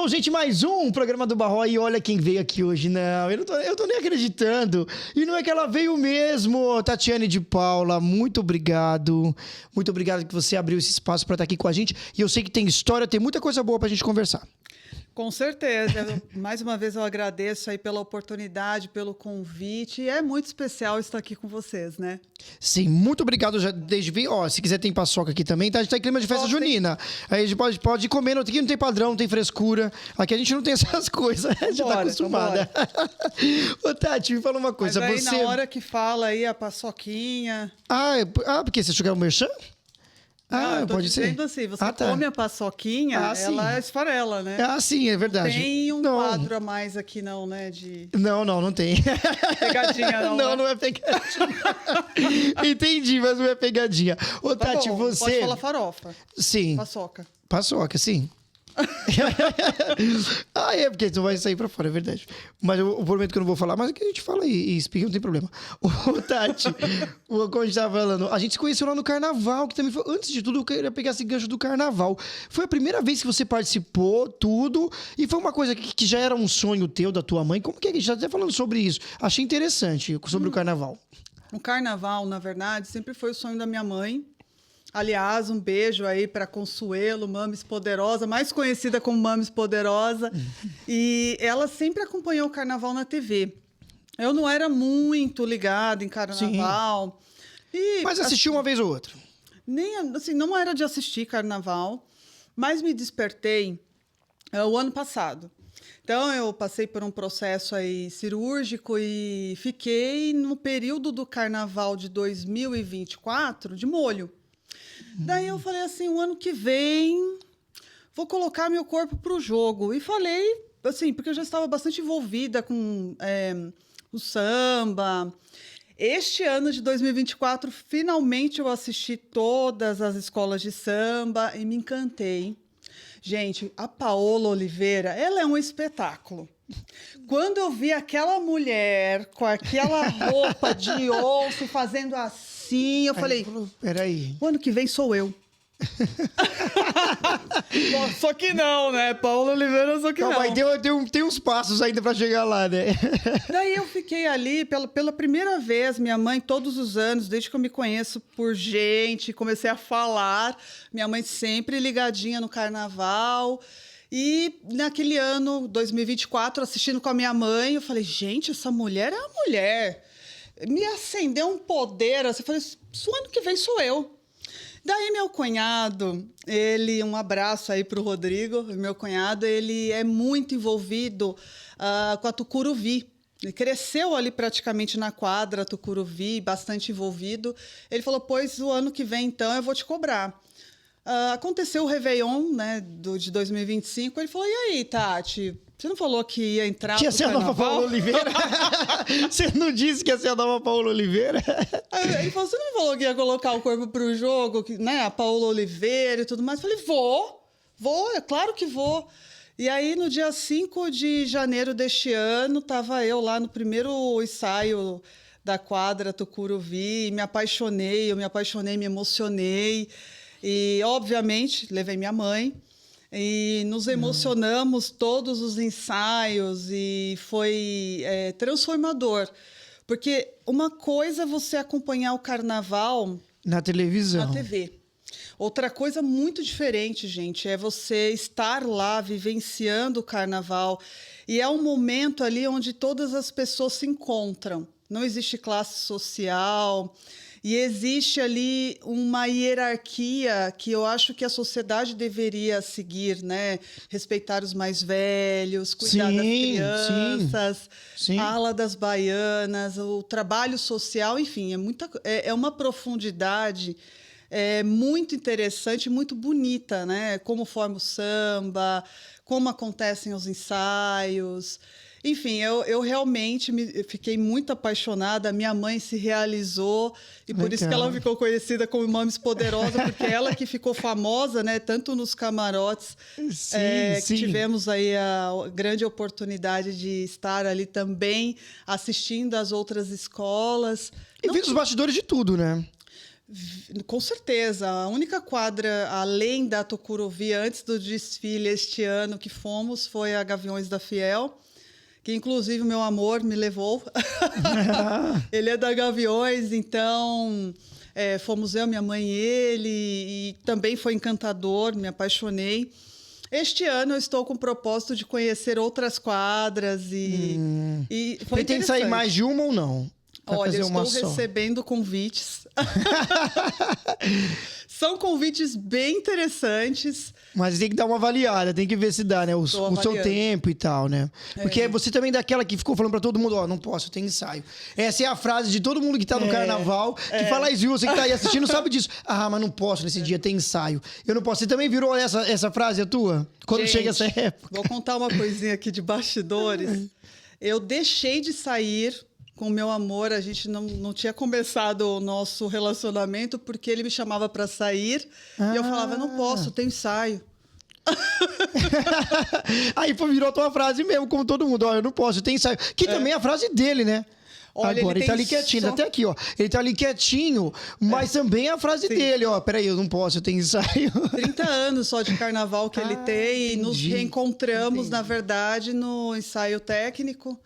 Começou, gente, mais um programa do Barro e olha quem veio aqui hoje. Não, eu tô nem acreditando. E não é que ela veio mesmo. Tatiane de Paula, muito obrigado. Muito obrigado que você abriu esse espaço para estar aqui com a gente. E eu sei que tem história, tem muita coisa boa pra gente conversar. Com certeza. Mais uma vez eu agradeço aí pela oportunidade, pelo convite. E é muito especial estar aqui com vocês, né? Sim, muito obrigado já desde vir. Ó, se quiser tem paçoca aqui também, tá? A gente tá em clima de festa junina. Aí a gente pode ir comendo. Aqui não tem padrão, não tem frescura. Aqui a gente não tem essas coisas. A gente já tá acostumada. Ô, Tati, me fala uma coisa. Mas aí você... na hora que fala aí a paçoquinha... porque você achou que era um merchan? Não, eu tô pode dizendo ser. assim, você come a paçoquinha, ela esfarela, né? Sim, é verdade. Tem um quadro a mais aqui não, né? Não tem. Pegadinha não, Não, não é pegadinha. Entendi, mas não é pegadinha. Ô, tá Tati, bom, você... pode falar farofa. Sim. Paçoca, sim. Porque tu vai sair pra fora, é verdade. Mas eu prometo que eu não vou falar, mas que a gente fala e explica, não tem problema. Ô, Tati, como a gente tava falando, a gente se conheceu lá no Carnaval, que também foi, antes de tudo, eu queria pegar esse gancho do Carnaval. Foi a primeira vez que você participou, tudo, e foi uma coisa que já era um sonho teu, da tua mãe. Como que a gente tá até falando sobre isso? Achei interessante, sobre o Carnaval. O Carnaval, na verdade, sempre foi o sonho da minha mãe. Aliás, um beijo aí para Consuelo, Mames Poderosa, mais conhecida como Mames Poderosa. E ela sempre acompanhou o Carnaval na TV. Eu não era muito ligada em Carnaval. Mas assistiu uma vez ou outra? Nem, assim, não era de assistir Carnaval, mas me despertei o ano passado. Então, eu passei por um processo aí cirúrgico e fiquei no período do Carnaval de 2024 de molho. Daí eu falei assim, o ano que vem vou colocar meu corpo para o jogo. E falei, assim, porque eu já estava bastante envolvida com o samba. Este ano de 2024, finalmente eu assisti todas as escolas de samba e me encantei. Gente, a Paola Oliveira, ela é um espetáculo. Quando eu vi aquela mulher com aquela roupa de onça fazendo assim, eu falei, peraí, o ano que vem sou eu. Só que não, né? Paola Oliveira, só que não. Mas tem uns passos ainda para chegar lá, né? Daí eu fiquei ali, pela primeira vez, minha mãe, todos os anos, desde que eu me conheço por gente, comecei a falar, minha mãe sempre ligadinha no Carnaval. E naquele ano, 2024, assistindo com a minha mãe, eu falei, gente, essa mulher é a mulher. Me acendeu um poder, assim, eu falei, o ano que vem sou eu. Daí meu cunhado, um abraço aí para o Rodrigo, meu cunhado, ele é muito envolvido com a Tucuruvi. Ele cresceu ali praticamente na quadra Tucuruvi, bastante envolvido. Ele falou, pois o ano que vem, então, eu vou te cobrar. Aconteceu o Réveillon, né, de 2025. Ele falou, e aí, Tati, você não falou que ia entrar pro Carnaval? Que ia ser a nova Paola Oliveira? Você não disse que ia ser a nova Paola Oliveira? Aí ele falou, você não falou que ia colocar o corpo pro jogo, né, a Paola Oliveira e tudo mais? Eu falei, vou, é claro que vou. E aí, no dia 5 de janeiro deste ano, estava eu lá no primeiro ensaio da quadra Tucuruvi, eu me apaixonei, me emocionei. E, obviamente, levei minha mãe e nos emocionamos todos os ensaios e foi transformador. Porque uma coisa é você acompanhar o Carnaval... na televisão. Na TV. Outra coisa muito diferente, gente, é você estar lá vivenciando o Carnaval. E é um momento ali onde todas as pessoas se encontram. Não existe classe social... E existe ali uma hierarquia que eu acho que a sociedade deveria seguir, né? Respeitar os mais velhos, cuidar das crianças, a ala das baianas, o trabalho social, enfim, é uma profundidade muito interessante, muito bonita, né? Como forma o samba, como acontecem os ensaios... Enfim, eu realmente fiquei muito apaixonada. Minha mãe se realizou e por isso que ela ficou conhecida como Mames Poderosa, porque ela que ficou famosa, né? Tanto nos camarotes, que tivemos aí a grande oportunidade de estar ali também assistindo às outras escolas. E vi os bastidores de tudo, né? Com certeza. A única quadra, além da Tucuruvi, antes do desfile este ano que fomos, foi a Gaviões da Fiel, que inclusive o meu amor me levou. Ele é da Gaviões, então fomos eu, minha mãe e ele, e também foi encantador, me apaixonei. Este ano eu estou com o propósito de conhecer outras quadras e foi Pretende sair mais de uma ou não? Olha, eu estou recebendo convites. São convites bem interessantes. Mas tem que dar uma avaliada, tem que ver se dá, né? O seu tempo e tal, né? Porque você também é daquela que ficou falando pra todo mundo, não posso, eu tenho ensaio. Essa é a frase de todo mundo que tá no carnaval, que fala isso, você que tá aí assistindo sabe disso. Mas não posso, nesse dia tem ensaio. Eu não posso. Você também virou essa frase, a tua? Quando chega essa época? Vou contar uma coisinha aqui de bastidores. Eu deixei de sair com o meu amor, a gente não tinha começado o nosso relacionamento porque ele me chamava para sair e eu falava, não posso, tenho ensaio. Aí virou a tua frase mesmo, como todo mundo, eu não posso, eu tenho ensaio. Que também é a frase dele, né? Olha, agora ele tá ali quietinho, até aqui, ele tá ali quietinho, mas também é a frase dele, peraí, eu não posso, eu tenho ensaio. 30 anos só de carnaval que ele tem, e nos reencontramos, na verdade, no ensaio técnico.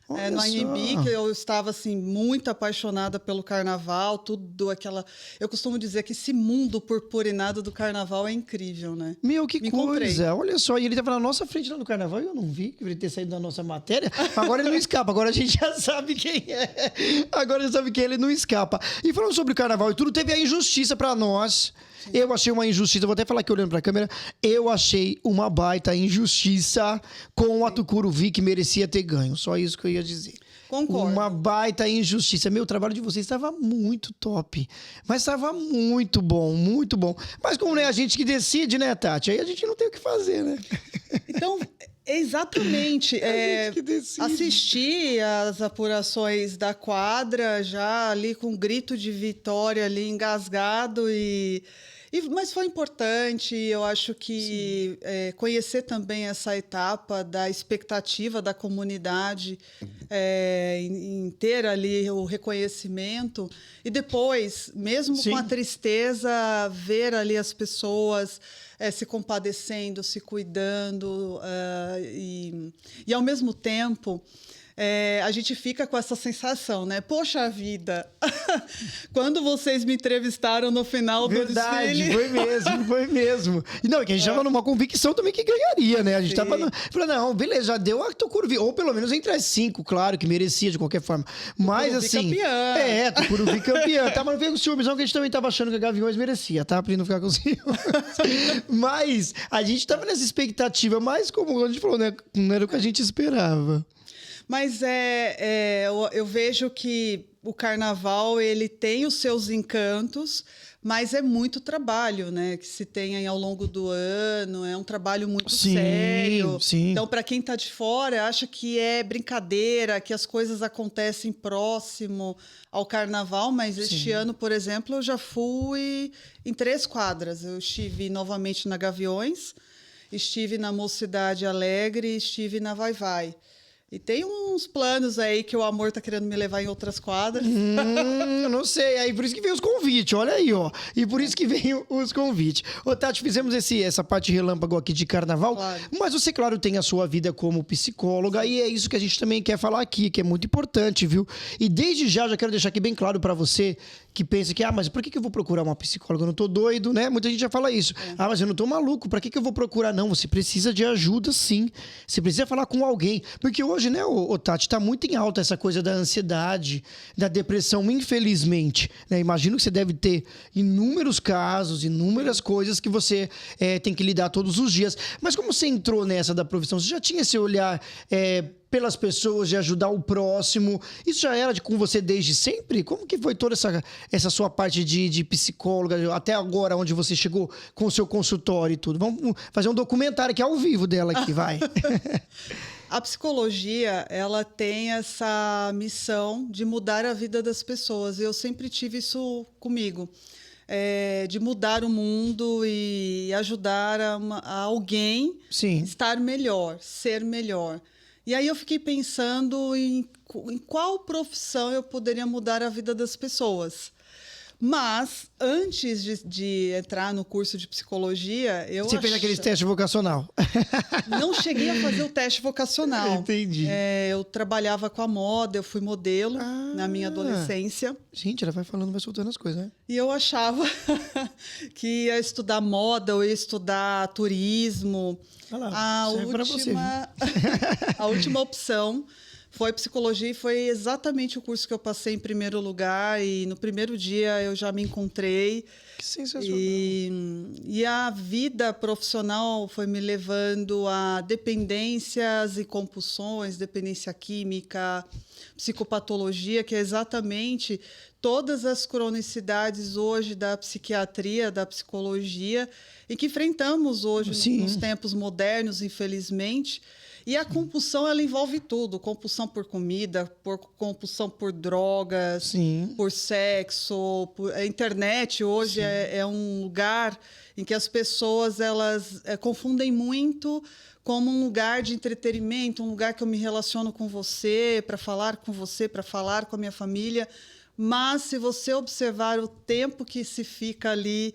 No ANB, que eu estava assim muito apaixonada pelo carnaval, tudo aquela. Eu costumo dizer que esse mundo purpurinado do carnaval é incrível, né? Meu, que coisa! Olha só, e ele estava na nossa frente lá no carnaval e eu não vi que ele ter saído da nossa matéria. Agora ele não escapa, agora a gente já sabe quem é. Agora já sabe quem ele não escapa. E falando sobre o carnaval e tudo, teve a injustiça para nós. Eu achei uma injustiça, vou até falar aqui olhando pra câmera, eu achei uma baita injustiça com a Tucuruvi que merecia ter ganho. Só isso que eu ia dizer. Concordo. Uma baita injustiça. Meu, o trabalho de vocês estava muito top. Mas estava muito bom, muito bom. Mas como não é a gente que decide, né, Tati? Aí a gente não tem o que fazer, né? Então, exatamente. Assisti às apurações da quadra já ali com um grito de vitória ali engasgado mas foi importante, eu acho que conhecer também essa etapa da expectativa da comunidade em ter ali o reconhecimento e depois, mesmo com a tristeza, ver ali as pessoas se compadecendo, se cuidando e ao mesmo tempo a gente fica com essa sensação, né? Poxa vida, quando vocês me entrevistaram no final do desfile... Foi mesmo. E não, que a gente estava numa convicção também que ganharia, né? A gente estava falando, não, beleza, já deu a Tucuruvi, ou pelo menos entre as 5, claro, que merecia de qualquer forma. Mas Tucuruvi assim... campeã. Tucuruvi campeã. Mas não veio com ciúmes, não, que a gente também estava achando que a Gaviões merecia, tá? Pra não ficar com ciúmes. Mas a gente estava nessa expectativa, mas como a gente falou, né? Não era o que a gente esperava. Mas eu vejo que o carnaval ele tem os seus encantos, mas é muito trabalho, né? Que se tem aí ao longo do ano, é um trabalho muito sério. Sim. Então, para quem está de fora, acha que é brincadeira, que as coisas acontecem próximo ao carnaval, mas este ano, por exemplo, eu já fui em 3 quadras. Eu estive novamente na Gaviões, estive na Mocidade Alegre, estive na Vai Vai. E tem uns planos aí que o amor tá querendo me levar em outras quadras. Não sei. Aí por isso que veio os convites, olha aí, ó. E por isso que veio os convites. Ô, Tati, fizemos essa parte relâmpago aqui de carnaval. Claro. Mas você, claro, tem a sua vida como psicóloga. E é isso que a gente também quer falar aqui, que é muito importante, viu? E desde já quero deixar aqui bem claro pra você que pensa que, mas por que eu vou procurar uma psicóloga? Eu não tô doido, né? Muita gente já fala isso. Mas eu não tô maluco, pra que eu vou procurar? Não, você precisa de ajuda, sim. Você precisa falar com alguém. Porque hoje, né, Tati, tá muito em alta essa coisa da ansiedade, da depressão, infelizmente. Né? Imagino que você deve ter inúmeros casos, inúmeras coisas que você tem que lidar todos os dias. Mas como você entrou nessa da profissão? Você já tinha esse olhar pelas pessoas, de ajudar o próximo? Isso já era com você desde sempre? Como que foi toda essa sua parte de psicóloga, até agora, onde você chegou com o seu consultório e tudo? Vamos fazer um documentário aqui ao vivo dela aqui, vai. A psicologia, ela tem essa missão de mudar a vida das pessoas. Eu sempre tive isso comigo, de mudar o mundo e ajudar a alguém estar melhor, ser melhor. E aí eu fiquei pensando em qual profissão eu poderia mudar a vida das pessoas. Mas, antes de entrar no curso de psicologia, Você fez aquele teste vocacional. Não cheguei a fazer o teste vocacional. Entendi. Eu trabalhava com a moda, eu fui modelo na minha adolescência. Gente, ela vai falando, vai soltando as coisas, né? E eu achava que ia estudar moda ou ia estudar turismo. Olha lá, serve pra você, viu? A última opção foi psicologia e foi exatamente o curso que eu passei em primeiro lugar. E no primeiro dia eu já me encontrei. Que sensacional. E a vida profissional foi me levando a dependências e compulsões, dependência química, psicopatologia, que é exatamente todas as cronicidades hoje da psiquiatria, da psicologia, e que enfrentamos hoje nos tempos modernos, infelizmente. E a compulsão, ela envolve tudo. Compulsão por comida, compulsão por drogas, por sexo. A internet hoje é um lugar em que as pessoas elas confundem muito como um lugar de entretenimento, um lugar que eu me relaciono com você, para falar com você, para falar com a minha família. Mas, se você observar o tempo que se fica ali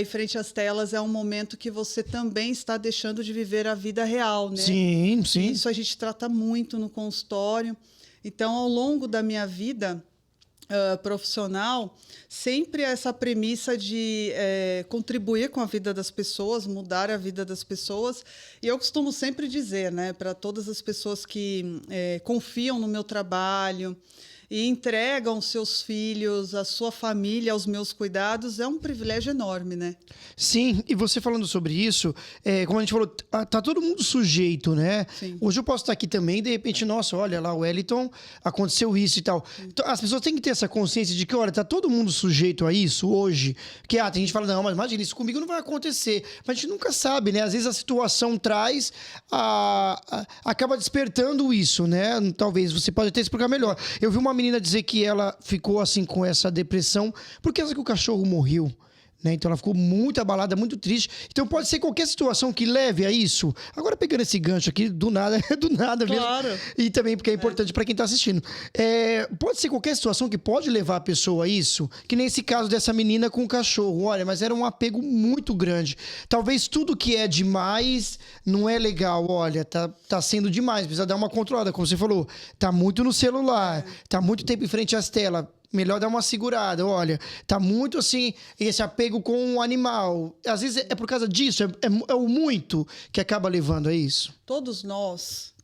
em frente às telas, é um momento que você também está deixando de viver a vida real, né? Sim, sim. Isso a gente trata muito no consultório. Então, ao longo da minha vida profissional, sempre essa premissa de contribuir com a vida das pessoas, mudar a vida das pessoas. E eu costumo sempre dizer, né, para todas as pessoas que confiam no meu trabalho e entregam seus filhos, a sua família aos meus cuidados, é um privilégio enorme, né? Sim, e você falando sobre isso, como a gente falou, tá todo mundo sujeito, né? Sim. Hoje eu posso estar aqui também e de repente, nossa, olha lá, o Wellington, aconteceu isso e tal. Então, as pessoas têm que ter essa consciência de que, olha, tá todo mundo sujeito a isso hoje. Que, tem gente que fala, não, mas imagina, isso comigo não vai acontecer. Mas a gente nunca sabe, né? Às vezes a situação traz, acaba despertando isso, né? Talvez você pode até explicar melhor. Eu vi uma menina dizer que ela ficou assim com essa depressão porque o cachorro morreu. Né? Então ela ficou muito abalada, muito triste. Então pode ser qualquer situação que leve a isso. Agora pegando esse gancho aqui, do nada Claro. mesmo. E também porque é importante para quem está assistindo. Pode ser qualquer situação que pode levar a pessoa a isso. Que nem esse caso dessa menina com o cachorro. Olha, mas era um apego muito grande. Talvez tudo que é demais não é legal. Olha, tá sendo demais. Precisa dar uma controlada, como você falou. Tá muito no celular. Tá muito tempo em frente às telas. Melhor dar uma segurada, olha, tá muito assim, esse apego com um animal. Às vezes é por causa disso, é o muito que acaba levando a isso. Todos nós,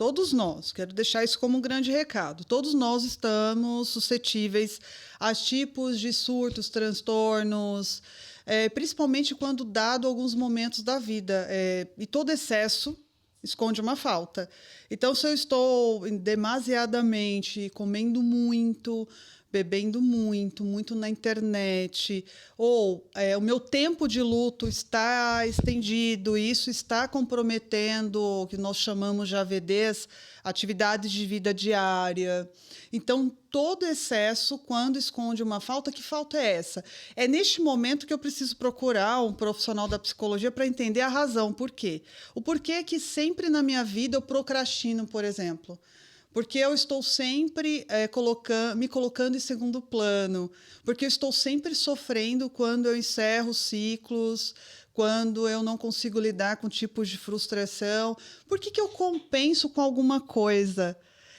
quero deixar isso como um grande recado, todos nós estamos suscetíveis a tipos de surtos, transtornos, principalmente quando dado alguns momentos da vida. E todo excesso esconde uma falta. Então, se eu estou demasiadamente comendo muito, bebendo muito na internet, ou o meu tempo de luto está estendido, isso está comprometendo o que nós chamamos de AVDs, atividades de vida diária. Então, todo excesso, quando esconde uma falta, que falta é essa? É neste momento que eu preciso procurar um profissional da psicologia para entender a razão. Por quê? O porquê é que sempre na minha vida eu procrastino, por exemplo. Porque eu estou sempre me colocando em segundo plano, porque eu estou sempre sofrendo quando eu encerro ciclos, quando eu não consigo lidar com tipos de frustração. Por que eu compenso com alguma coisa?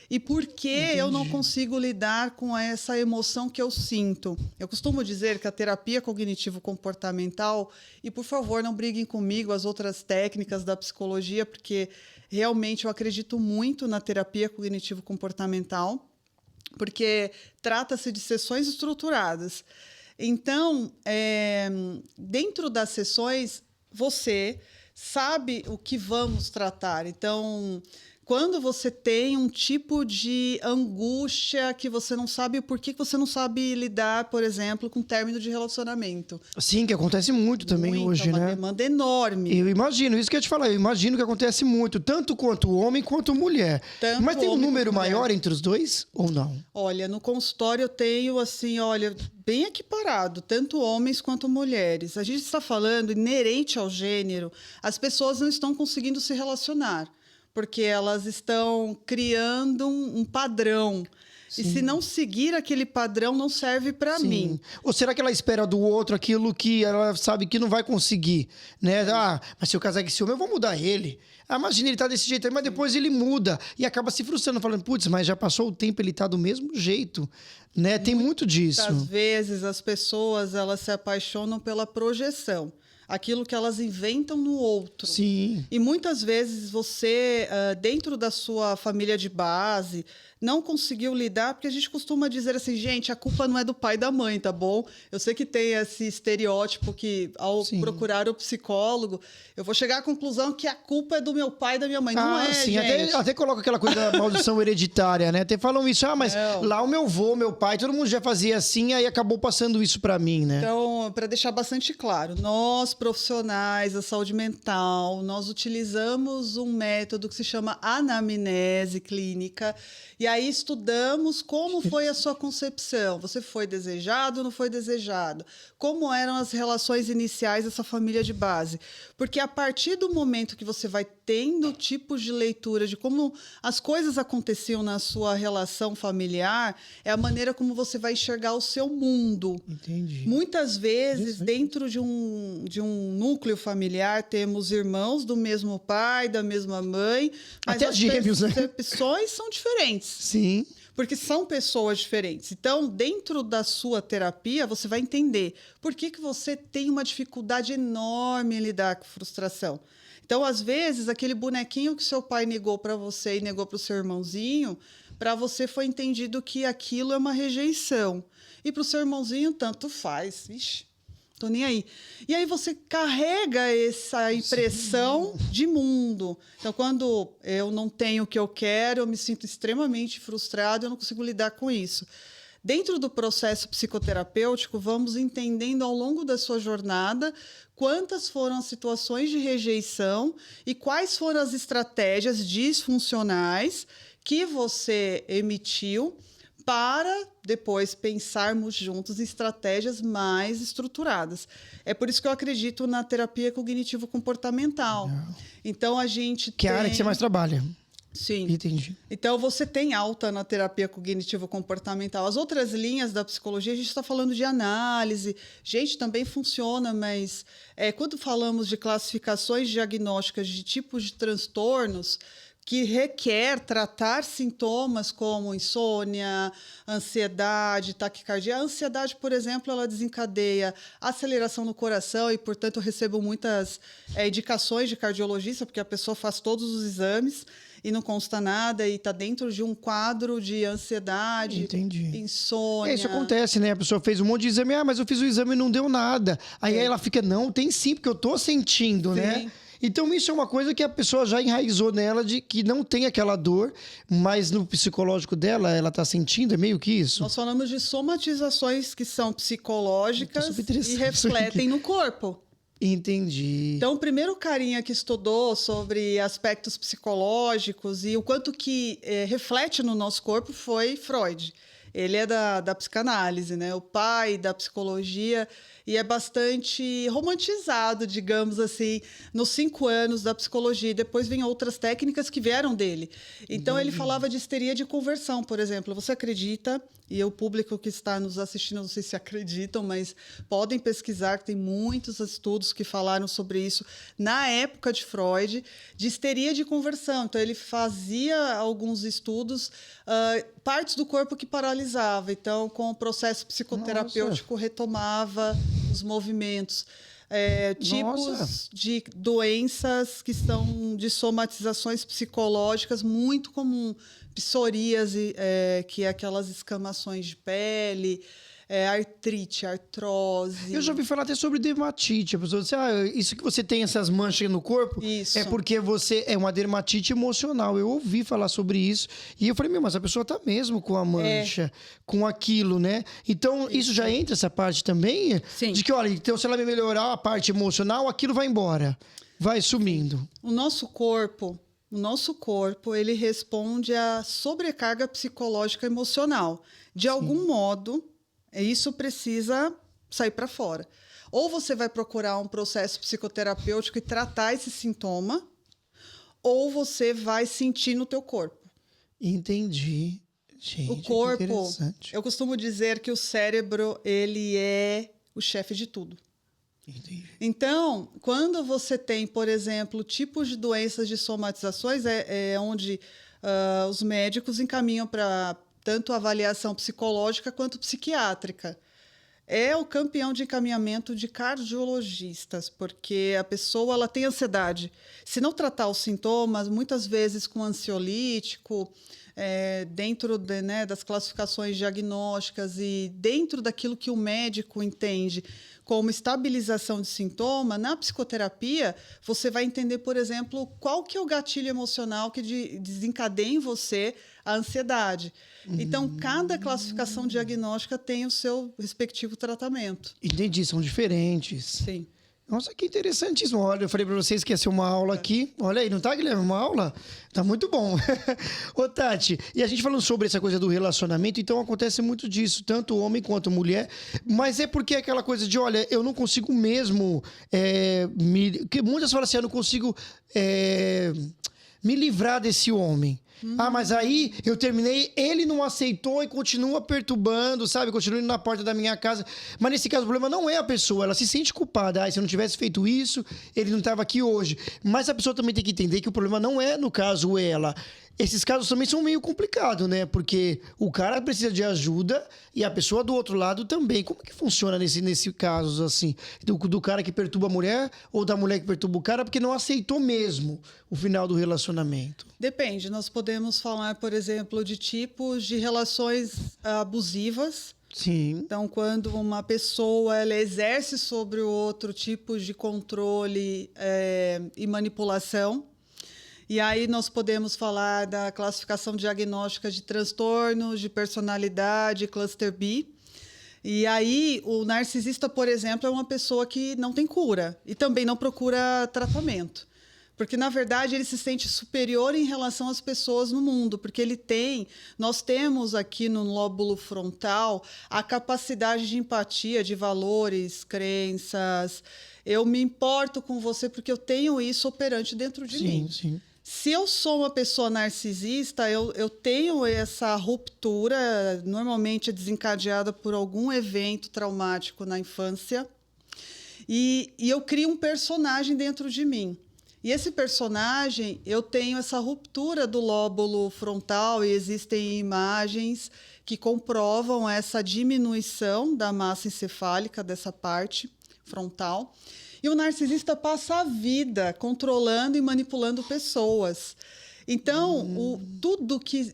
E por que eu não consigo lidar com essa emoção que eu sinto? Eu costumo dizer que a terapia cognitivo-comportamental, e por favor, não briguem comigo as outras técnicas da psicologia, porque realmente eu acredito muito na terapia cognitivo-comportamental, porque trata-se de sessões estruturadas. Então, dentro das sessões, você sabe o que vamos tratar. Então, quando você tem um tipo de angústia que você não sabe por que você não sabe lidar, por exemplo, com o término de relacionamento. Sim, que acontece muito também hoje, né? É uma demanda enorme. Eu imagino, isso que eu ia te falar, eu imagino que acontece muito, tanto quanto homem quanto mulher. Mas tem um número maior entre os dois ou não? Olha, no consultório eu tenho, assim, bem equiparado, tanto homens quanto mulheres. A gente está falando, inerente ao gênero, as pessoas não estão conseguindo se relacionar, porque elas estão criando um padrão. E se não seguir aquele padrão, não serve para mim. Ou será que ela espera do outro aquilo que ela sabe que não vai conseguir, né? Ah, mas se eu casar com esse homem, eu vou mudar ele. Ah, imagina, ele tá desse jeito aí, mas depois ele muda. E acaba se frustrando, falando, putz, mas já passou o tempo, ele tá do mesmo jeito, né? Tem muito disso. Às vezes, as pessoas, elas se apaixonam pela projeção. Aquilo que elas inventam no outro. Sim. E muitas vezes você, dentro da sua família de base, não conseguiu lidar, porque a gente costuma dizer assim, gente, a culpa não é do pai e da mãe, tá bom? Eu sei que tem esse estereótipo que, ao procurar o psicólogo, eu vou chegar à conclusão que a culpa é do meu pai e da minha mãe. Não é, sim. gente. Até coloca aquela coisa da maldição hereditária, né? Até falam isso, mas lá o meu avô, meu pai, todo mundo já fazia assim, aí acabou passando isso pra mim, né? Então, para deixar bastante claro, nós, profissionais da saúde mental, nós utilizamos um método que se chama anamnese clínica, e aí estudamos como foi a sua concepção. Você foi desejado ou não foi desejado? Como eram as relações iniciais dessa família de base? Porque a partir do momento que você vai tendo tipos de leitura de como as coisas aconteciam na sua relação familiar, é a maneira como você vai enxergar o seu mundo. Entendi. Muitas vezes, dentro de um núcleo familiar, temos irmãos do mesmo pai, da mesma mãe, mas até as gêmeos, né? percepções são diferentes. Sim. Porque são pessoas diferentes. Então, dentro da sua terapia, você vai entender por que você tem uma dificuldade enorme em lidar com frustração. Então, às vezes, aquele bonequinho que seu pai negou para você e negou para o seu irmãozinho, para você foi entendido que aquilo é uma rejeição. E para o seu irmãozinho, tanto faz. Ixi, tô nem aí. E aí você carrega essa impressão de mundo. Então, quando eu não tenho o que eu quero, eu me sinto extremamente frustrado, eu não consigo lidar com isso. Dentro do processo psicoterapêutico, vamos entendendo ao longo da sua jornada quantas foram as situações de rejeição e quais foram as estratégias disfuncionais que você emitiu para depois pensarmos juntos em estratégias mais estruturadas. É por isso que eu acredito na terapia cognitivo-comportamental. Então, a gente que é a área que você mais trabalha. Sim. Entendi. Então, você tem alta na terapia cognitivo-comportamental. As outras linhas da psicologia, a gente está falando de análise. Gente, também funciona, mas quando falamos de classificações diagnósticas de tipos de transtornos, que requer tratar sintomas como insônia, ansiedade, taquicardia. A ansiedade, por exemplo, ela desencadeia aceleração no coração e, portanto, eu recebo muitas indicações de cardiologista, porque a pessoa faz todos os exames e não consta nada e está dentro de um quadro de ansiedade, insônia. Isso acontece, né? A pessoa fez um monte de exame, mas eu fiz o exame e não deu nada. Aí ela fica, não, tem sim, porque eu estou sentindo, né? Então, isso é uma coisa que a pessoa já enraizou nela, de que não tem aquela dor, mas no psicológico dela, ela está sentindo, é meio que isso. Nós falamos de somatizações que são psicológicas e refletem no corpo. Entendi. Então, o primeiro carinha que estudou sobre aspectos psicológicos e o quanto que reflete no nosso corpo foi Freud. Ele é da psicanálise, né? O pai da psicologia, e é bastante romantizado, digamos assim, nos 5 anos da psicologia. E depois vem outras técnicas que vieram dele. Então, ele falava de histeria de conversão, por exemplo. Você acredita, e o público que está nos assistindo, não sei se acreditam, mas podem pesquisar, que tem muitos estudos que falaram sobre isso, na época de Freud, de histeria de conversão. Então, ele fazia alguns estudos, partes do corpo que paralisava. Então, com o processo psicoterapêutico, retomava os movimentos. Tipos de doenças que são de somatizações psicológicas muito comum, psoríase, que é aquelas escamações de pele, artrite, artrose. Eu já ouvi falar até sobre dermatite. A pessoa diz, isso que você tem essas manchas no corpo isso. É porque você é uma dermatite emocional. Eu ouvi falar sobre isso e eu falei, mas a pessoa tá mesmo com a mancha, com aquilo, né? Então, isso já entra essa parte também? Sim. De que, olha, então se ela melhorar a parte emocional, aquilo vai embora, vai sumindo. O nosso corpo, ele responde à sobrecarga psicológica e emocional. De algum modo, isso precisa sair para fora. Ou você vai procurar um processo psicoterapêutico e tratar esse sintoma, ou você vai sentir no teu corpo. Entendi. Gente, O que corpo, interessante. eu costumo dizer que o cérebro, ele é o chefe de tudo. Entendi. Então, quando você tem, por exemplo, tipos de doenças de somatizações, é onde os médicos encaminham para tanto avaliação psicológica quanto psiquiátrica. É o campeão de encaminhamento de cardiologistas, porque a pessoa ela tem ansiedade. Se não tratar os sintomas, muitas vezes com ansiolítico, dentro das classificações diagnósticas e dentro daquilo que o médico entende como estabilização de sintoma, na psicoterapia, você vai entender, por exemplo, qual que é o gatilho emocional que desencadeia em você a ansiedade. Então, cada classificação diagnóstica tem o seu respectivo tratamento. Entendi, são diferentes. Sim. Nossa, que interessantíssimo. Olha, eu falei para vocês que ia ser uma aula aqui. Olha aí, não tá, Guilherme? Uma aula? Tá muito bom. Ô, Tati, e a gente falando sobre essa coisa do relacionamento, então acontece muito disso, tanto homem quanto mulher, mas é porque é aquela coisa de, olha, eu não consigo mesmo que muitas falam assim, eu não consigo me livrar desse homem. Ah, mas aí eu terminei, ele não aceitou e continua perturbando, sabe? Continua indo na porta da minha casa. Mas nesse caso o problema não é a pessoa, ela se sente culpada. Ah, se eu não tivesse feito isso, ele não estava aqui hoje. Mas a pessoa também tem que entender que o problema não é, no caso, ela. Esses casos também são meio complicados, né? Porque o cara precisa de ajuda e a pessoa do outro lado também. Como que funciona nesse caso, assim? Do cara que perturba a mulher ou da mulher que perturba o cara porque não aceitou mesmo o final do relacionamento? Depende. Nós podemos falar, por exemplo, de tipos de relações abusivas. Sim. Então, quando uma pessoa ela exerce sobre o outro tipos de controle e manipulação. E aí nós podemos falar da classificação diagnóstica de transtornos de personalidade, cluster B. E aí o narcisista, por exemplo, é uma pessoa que não tem cura e também não procura tratamento. Porque, na verdade, ele se sente superior em relação às pessoas no mundo, porque nós temos aqui no lóbulo frontal a capacidade de empatia, de valores, crenças. Eu me importo com você porque eu tenho isso operante dentro de mim. Sim. Se eu sou uma pessoa narcisista, eu tenho essa ruptura, normalmente é desencadeada por algum evento traumático na infância, e eu crio um personagem dentro de mim. E esse personagem, eu tenho essa ruptura do lóbulo frontal e existem imagens que comprovam essa diminuição da massa encefálica dessa parte frontal. E o narcisista passa a vida controlando e manipulando pessoas. Então, tudo que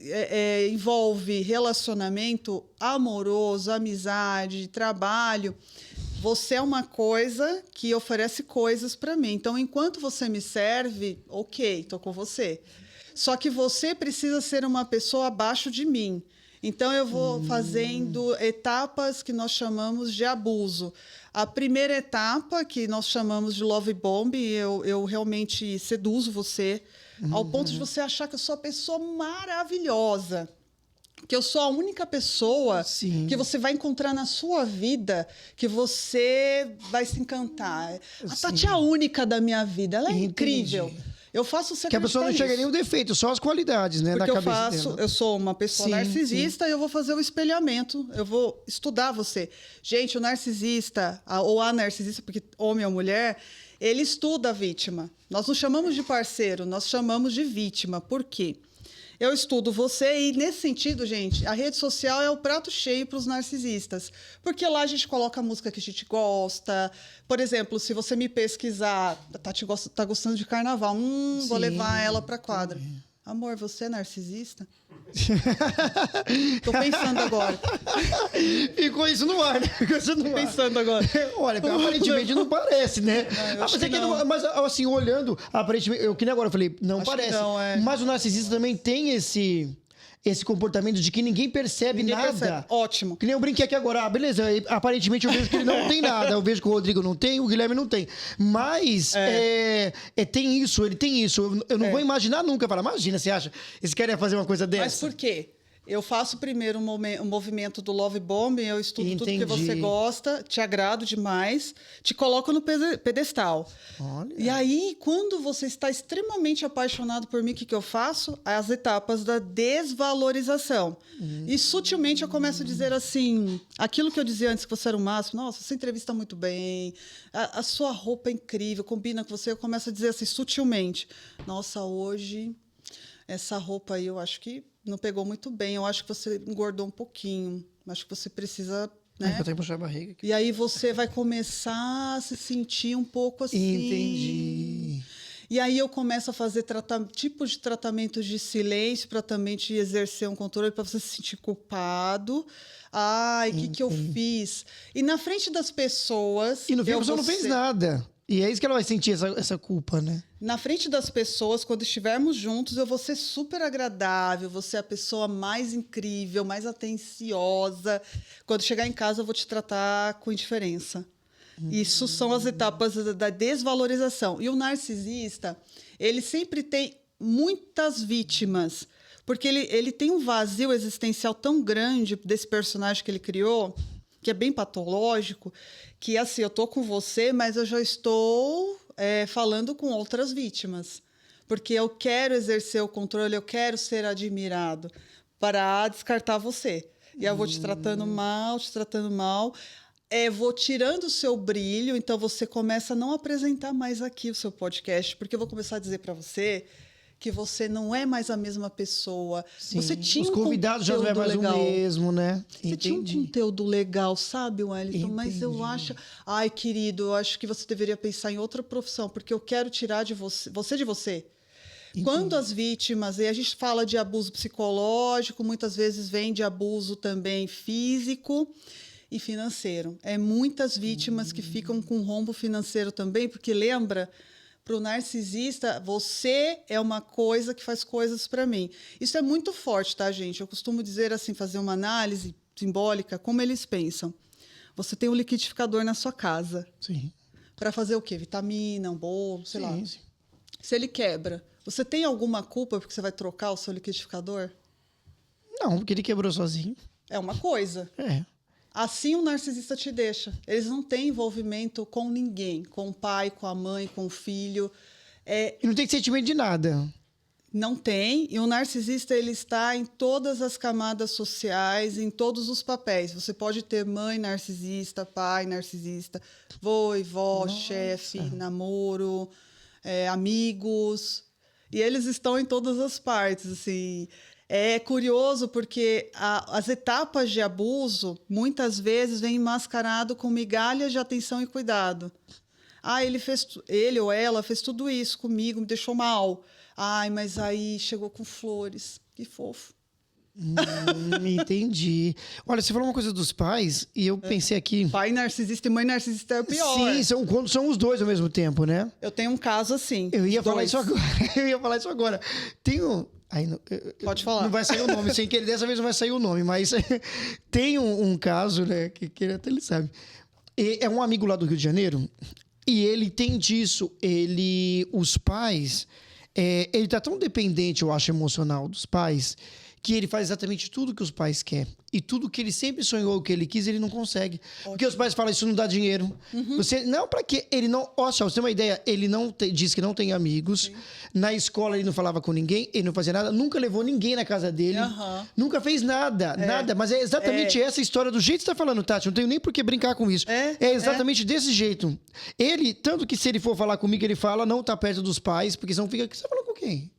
envolve relacionamento amoroso, amizade, trabalho, você é uma coisa que oferece coisas para mim. Então, enquanto você me serve, ok, estou com você. Só que você precisa ser uma pessoa abaixo de mim. Então, eu vou fazendo etapas que nós chamamos de abuso. A primeira etapa, que nós chamamos de love bomb, eu realmente seduzo você ao ponto de você achar que eu sou a pessoa maravilhosa, que eu sou a única pessoa que você vai encontrar na sua vida, que você vai se encantar. A Tati é a única da minha vida, ela é incrível. Eu faço você que a pessoa não enxerga nenhum defeito, só as qualidades, né, porque da cabeça dela. Eu sou uma pessoa narcisista e eu vou fazer o espelhamento, eu vou estudar você. Gente, o narcisista, ou a narcisista, porque homem ou mulher, ele estuda a vítima. Nós não chamamos de parceiro, nós chamamos de vítima. Por quê? Eu estudo você e, nesse sentido, gente, a rede social é o prato cheio para os narcisistas. Porque lá a gente coloca a música que a gente gosta. Por exemplo, se você me pesquisar, tá gostando de carnaval, vou levar ela para a quadra. Amor, você é narcisista? Tô pensando agora. Ficou isso no ar, né? Ficou isso no ar. Pensando agora. Olha, aparentemente não parece, né? Mas assim, olhando, aparentemente, que nem agora eu falei, não Acho parece. Não, Mas o narcisista também tem esse comportamento de que ninguém percebe nada. Percebe. Ótimo. Que nem eu brinquei aqui agora. Beleza, aparentemente eu vejo que ele não tem nada. Eu vejo que o Rodrigo não tem, o Guilherme não tem. Mas tem isso, ele tem isso. Eu não vou imaginar nunca. Imagina, você acha? Esse cara ia fazer uma coisa dessa? Mas por quê? Eu faço primeiro um movimento do Love Bombing, eu estudo tudo que você Entendi. gosta, te agrado demais, te coloco no pedestal. Olha. E aí, quando você está extremamente apaixonado por mim, o que, que eu faço? As etapas da desvalorização. E sutilmente eu começo a dizer assim, aquilo que eu dizia antes, que você era o máximo, nossa, você entrevista muito bem, a sua roupa é incrível, combina com você, eu começo a dizer assim, sutilmente, nossa, hoje essa roupa aí eu acho que não pegou muito bem, eu acho que você engordou um pouquinho, acho que você precisa, Ai, né? vou até puxar a barriga aqui. E aí você vai começar a se sentir um pouco assim. Entendi. E aí eu começo a fazer tipos de tratamentos de silêncio para também te exercer um controle, para você se sentir culpado. Ai, o que eu fiz? E na frente das pessoas... E no fim a eu pessoa vou não fez ser- nada. E é isso que ela vai sentir, essa culpa, né? Na frente das pessoas, quando estivermos juntos, eu vou ser super agradável, vou ser a pessoa mais incrível, mais atenciosa. Quando chegar em casa, eu vou te tratar com indiferença. Isso são as etapas da desvalorização. E o narcisista, ele sempre tem muitas vítimas, porque ele tem um vazio existencial tão grande desse personagem que ele criou, que é bem patológico, que assim, eu tô com você, mas eu já estou falando com outras vítimas. Porque eu quero exercer o controle, eu quero ser admirado para descartar você. E eu vou te tratando mal, te tratando mal. Vou tirando o seu brilho, então você começa a não apresentar mais aqui o seu podcast, porque eu vou começar a dizer para você que você não é mais a mesma pessoa. Sim. Você tinha Os um convidados já não é conteúdo mais legal. o mesmo, né? Você tinha um conteúdo legal, sabe, Wellington? Mas eu Entendi. acho... Ai, querido, eu acho que você deveria pensar em outra profissão, porque eu quero tirar de você de você. Quando as vítimas, e a gente fala de abuso psicológico, muitas vezes vem de abuso também físico e financeiro. Muitas vítimas que ficam com rombo financeiro também, porque lembra, para o narcisista, você é uma coisa que faz coisas para mim. Isso é muito forte, tá, gente? Eu costumo dizer assim, fazer uma análise simbólica, como eles pensam. Você tem um liquidificador na sua casa. Sim. Para fazer o quê? Vitamina, um bolo, sei lá. Sim. Se ele quebra, você tem alguma culpa porque você vai trocar o seu liquidificador? Não, porque ele quebrou sozinho. É uma coisa. É. Assim o narcisista te deixa. Eles não têm envolvimento com ninguém, com o pai, com a mãe, com o filho. E não tem sentimento de nada. Não tem. E o narcisista ele está em todas as camadas sociais, em todos os papéis. Você pode ter mãe narcisista, pai narcisista, vô e vó, chefe, namoro, amigos. E eles estão em todas as partes, assim. É curioso porque as etapas de abuso, muitas vezes, vêm mascarado com migalhas de atenção e cuidado. Ele ou ela fez tudo isso comigo, me deixou mal. Ai, mas aí chegou com flores. Que fofo. Entendi. Olha, você falou uma coisa dos pais e eu pensei aqui... Pai narcisista e mãe narcisista é o pior. Sim, quando são os dois ao mesmo tempo, né? Eu tenho um caso assim. Eu ia os falar dois. isso agora. Eu ia falar isso agora. Tem um... Aí, Pode falar. Não vai sair o nome, sem querer, dessa vez não vai sair o nome, mas tem um caso, né, que até ele sabe. É um amigo lá do Rio de Janeiro e ele tem disso. Os pais... ele tá tão dependente, eu acho, emocional dos pais, que ele faz exatamente tudo que os pais querem. E tudo que ele sempre sonhou, que ele quis, ele não consegue. Porque os pais falam, isso não dá dinheiro. Você, não, pra quê? Ele não... Ó, só, você tem uma ideia, ele diz que não tem amigos. Sim. Na escola ele não falava com ninguém, ele não fazia nada, nunca levou ninguém na casa dele. Nunca fez nada, nada. Mas é exatamente essa história, do jeito que você tá falando, Tati. Não tenho nem por que brincar com isso. É exatamente desse jeito. Ele, tanto que se ele for falar comigo, ele fala, não tá perto dos pais, porque senão fica... Você tá falando com quem?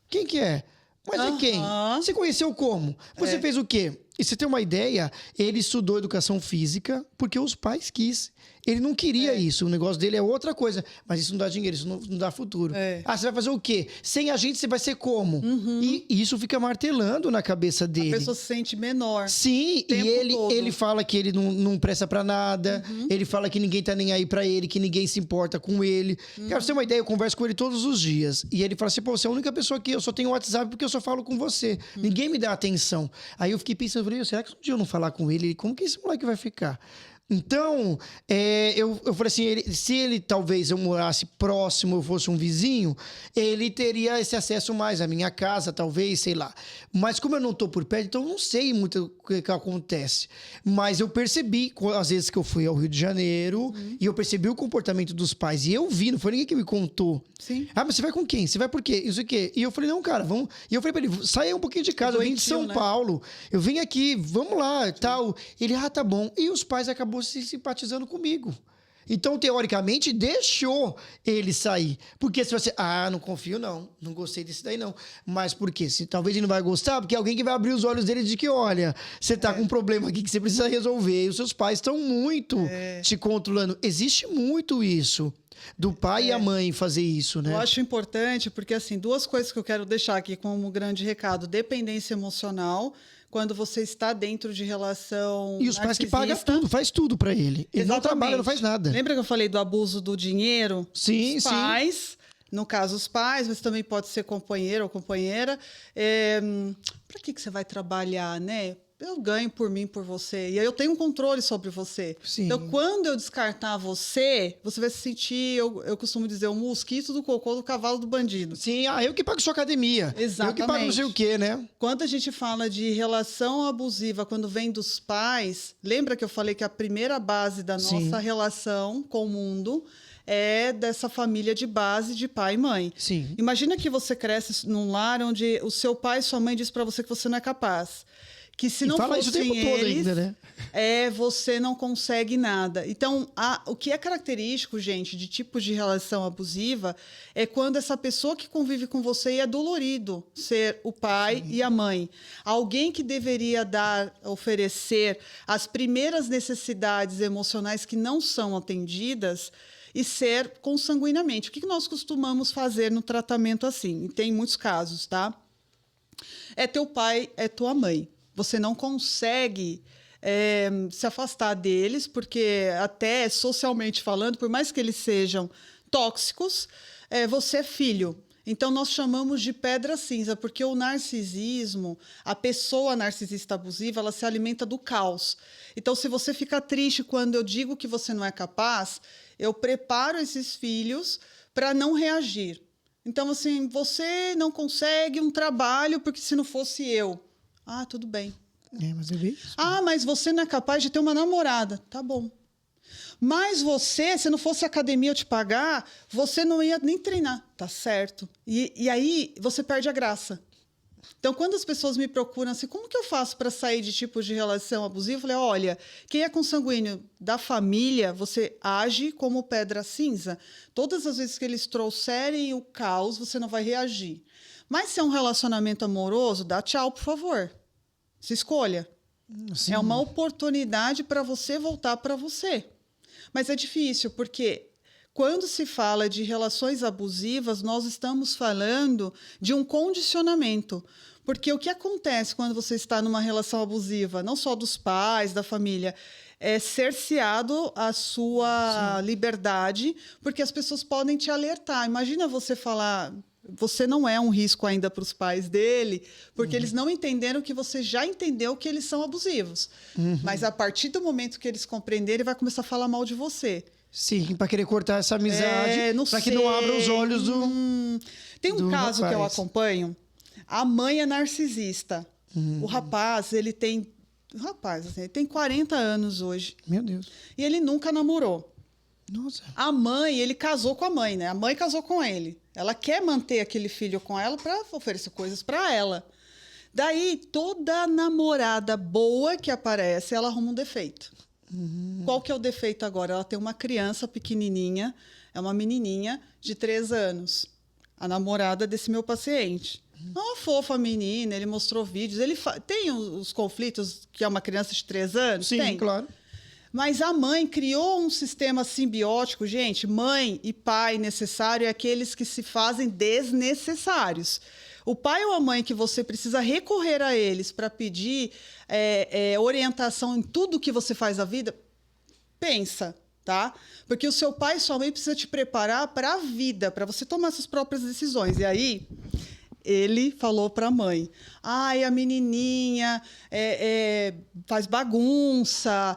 Quem que é? Mas é quem? Você conheceu como? Você fez o quê? E você tem uma ideia, ele estudou educação física porque os pais quis. Ele não queria isso, o negócio dele é outra coisa. Mas isso não dá dinheiro, isso não dá futuro. Você vai fazer o quê? Sem a gente, você vai ser como? E isso fica martelando na cabeça dele. A pessoa se sente menor. Sim, e ele fala que ele não presta pra nada. Ele fala que ninguém tá nem aí pra ele, que ninguém se importa com ele. Cara, pra você ter uma ideia, eu converso com ele todos os dias. E ele fala assim, pô, você é a única pessoa aqui, eu só tenho WhatsApp porque eu só falo com você. Ninguém me dá atenção. Aí eu fiquei pensando, será que um dia eu não falar com ele, como que esse moleque vai ficar? Então, eu falei assim, se ele talvez eu morasse próximo, eu fosse um vizinho, ele teria esse acesso mais à minha casa, talvez, sei lá. Mas como eu não tô por perto, então eu não sei muito o que acontece. Mas eu percebi, às vezes que eu fui ao Rio de Janeiro, e eu percebi o comportamento dos pais. E eu vi, não foi ninguém que me contou. Sim. Ah, mas você vai com quem? Você vai por quê? Isso aqui. E eu falei, não, cara, vamos... E eu falei pra ele, sai um pouquinho de casa, eu vim de São Paulo, eu vim aqui, vamos lá, e tal. Ele, tá bom. E os pais acabou se simpatizando comigo. Então, teoricamente, deixou ele sair. Porque se você... não confio, não gostei desse daí, não. Mas por quê? Talvez ele não vai gostar, porque alguém que vai abrir os olhos dele de que, olha, você tá com um problema aqui que você precisa resolver. E os seus pais estão muito te controlando. Existe muito isso. Do pai e a mãe fazer isso, né? Eu acho importante, porque, assim, 2 coisas que eu quero deixar aqui como grande recado. Dependência emocional, quando você está dentro de relação E os pais que pagam narcisista. tudo, faz tudo pra ele. Ele não trabalha, não faz nada. Lembra que eu falei do abuso do dinheiro? Sim, os pais, no caso os pais, mas também pode ser companheiro ou companheira. Para que você vai trabalhar, né? Eu ganho por mim, por você. E aí eu tenho um controle sobre você. Sim. Então, quando eu descartar você, você vai se sentir, eu costumo dizer, o mosquito do cocô do cavalo do bandido. Sim, eu que pago sua academia. Exatamente. Eu que pago não sei o quê, né? Quando a gente fala de relação abusiva, quando vem dos pais, lembra que eu falei que a primeira base da nossa relação com o mundo é dessa família de base de pai e mãe. Sim. Imagina que você cresce num lar onde o seu pai e sua mãe diz para você que você não é capaz. Que se não fala isso o tempo fossem todo eles, ainda, né? você não consegue nada. Então, o que é característico, gente, de tipos de relação abusiva é quando essa pessoa que convive com você é dolorido ser o pai e a mãe. Alguém que deveria oferecer as primeiras necessidades emocionais que não são atendidas e ser consanguinamente. O que nós costumamos fazer no tratamento assim? E tem muitos casos, tá? É teu pai, é tua mãe. Você não consegue se afastar deles, porque até socialmente falando, por mais que eles sejam tóxicos, você é filho. Então, nós chamamos de pedra cinza, porque o narcisismo, a pessoa narcisista abusiva, ela se alimenta do caos. Então, se você fica triste quando eu digo que você não é capaz, eu preparo esses filhos para não reagir. Então, assim, você não consegue um trabalho porque se não fosse eu... tudo bem. Mas eu vi isso. Mas você não é capaz de ter uma namorada. Tá bom. Mas você, se não fosse a academia eu te pagar, você não ia nem treinar. Tá certo. E aí você perde a graça. Então, quando as pessoas me procuram assim, como que eu faço para sair de tipos de relação abusiva? Eu falei, olha, quem é consanguíneo da família, você age como pedra cinza. Todas as vezes que eles trouxerem o caos, você não vai reagir. Mas se é um relacionamento amoroso, dá tchau, por favor. Se escolha. Sim. É uma oportunidade para você voltar para você. Mas é difícil, porque quando se fala de relações abusivas, nós estamos falando de um condicionamento. Porque o que acontece quando você está numa relação abusiva, não só dos pais, da família, é cerceado a sua liberdade, porque as pessoas podem te alertar. Imagina você falar... Você não é um risco ainda para os pais dele, porque eles não entenderam que você já entendeu que eles são abusivos. Mas a partir do momento que eles compreenderem, ele vai começar a falar mal de você. Sim, para querer cortar essa amizade, para que sei. não abra os olhos do... Tem um do caso rapaz. que eu acompanho. A mãe é narcisista. O rapaz, ele tem... O rapaz, assim, ele tem 40 anos hoje. Meu Deus. E ele nunca namorou. Nossa. A mãe, ele casou com a mãe, né? A mãe casou com ele. Ela quer manter aquele filho com ela para oferecer coisas para ela. Daí, toda namorada boa que aparece, ela arruma um defeito. Qual que é o defeito agora? Ela tem uma criança pequenininha, é uma menininha de 3 anos. A namorada desse meu paciente. Uma fofa menina, ele mostrou vídeos. Ele tem os conflitos que é uma criança de 3 anos? Sim, tem. claro. Mas a mãe criou um sistema simbiótico. Gente, mãe e pai necessário é aqueles que se fazem desnecessários. O pai ou a mãe que você precisa recorrer a eles para pedir orientação em tudo que você faz na vida, pensa, tá? Porque o seu pai e sua mãe precisam te preparar para a vida, para você tomar suas próprias decisões. E aí, Ele falou para a mãe: ai, a menininha faz bagunça,